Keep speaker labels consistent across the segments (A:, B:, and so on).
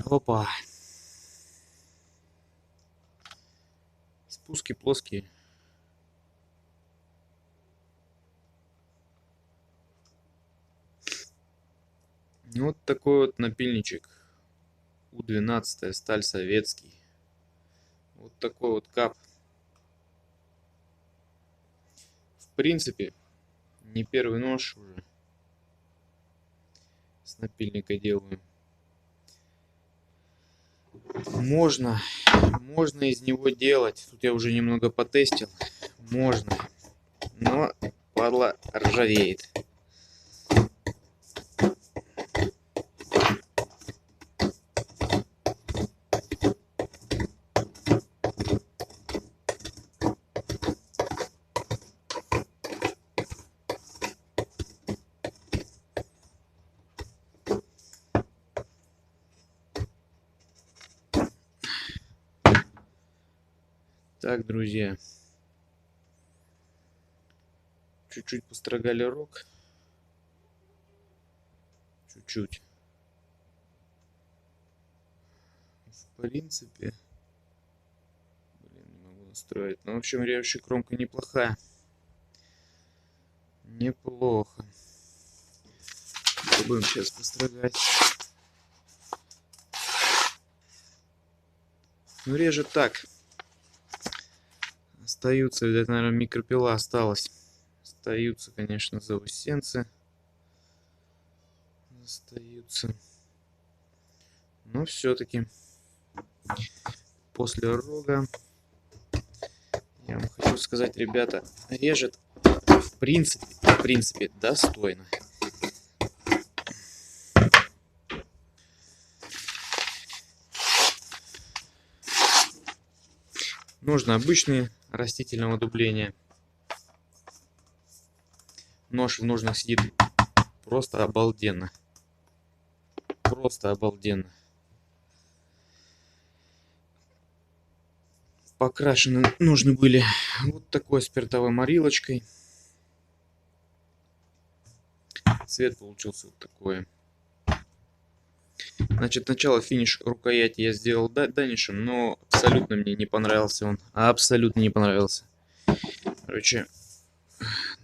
A: Опа. Спуски плоские. Вот такой вот напильничек. У-12, сталь советский. Вот такой вот кап. В принципе, не первый нож уже с напильника делаю. Можно из него делать. Тут я уже немного потестил. Можно. Но падла ржавеет. Так, друзья, чуть-чуть построгали рог, чуть-чуть. В принципе, не могу настроить. Но в общем, режущая кромка неплохая, неплохо. Будем сейчас построгать. Ну, режет так. Остаются, это, наверное, микропила осталась. Остаются, конечно, заусенцы. Остаются. Но все-таки после рога, я вам хочу сказать, ребята, режет в принципе достойно. Ножны обычные, растительного дубления. Нож в ножнах сидит просто обалденно. Просто обалденно. Покрашены ножны были вот такой спиртовой морилочкой. Цвет получился вот такой. Значит, начало финиш рукояти я сделал данишем, но абсолютно мне не понравился он. Абсолютно не понравился. Короче,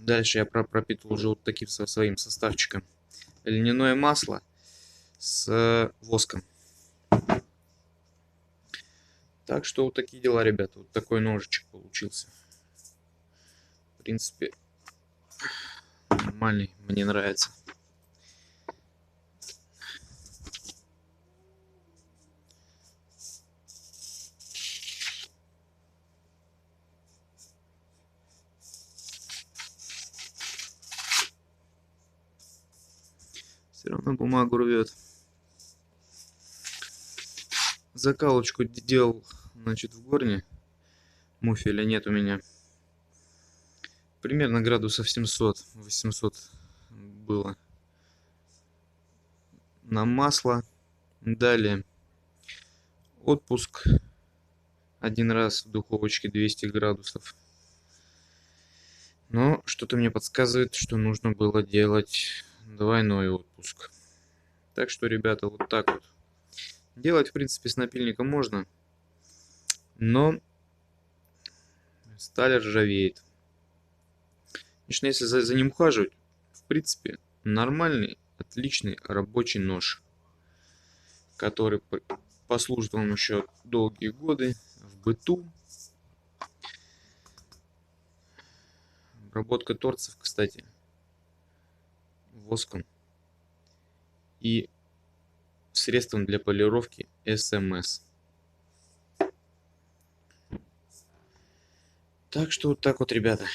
A: дальше я пропитывал уже вот таким своим составчиком. Льняное масло с воском. Так что вот такие дела, ребята. Вот такой ножичек получился. В принципе, нормальный, мне нравится. Все равно бумагу рвет. Закалочку делал, значит, в горне. Муфеля нет у меня. Примерно градусов 700-800 было. На масло. Далее отпуск. Один раз в духовочке 200 градусов. Но что-то мне подсказывает, что нужно было делать двойной отпуск. Так что, ребята, вот так вот. Делать, в принципе, с напильником можно. Но сталь ржавеет. Конечно, если за ним ухаживать, в принципе, нормальный, отличный рабочий нож, который послужит вам еще долгие годы в быту. Обработка торцев, кстати, воском и средством для полировки СМС. Так что вот так вот, ребята.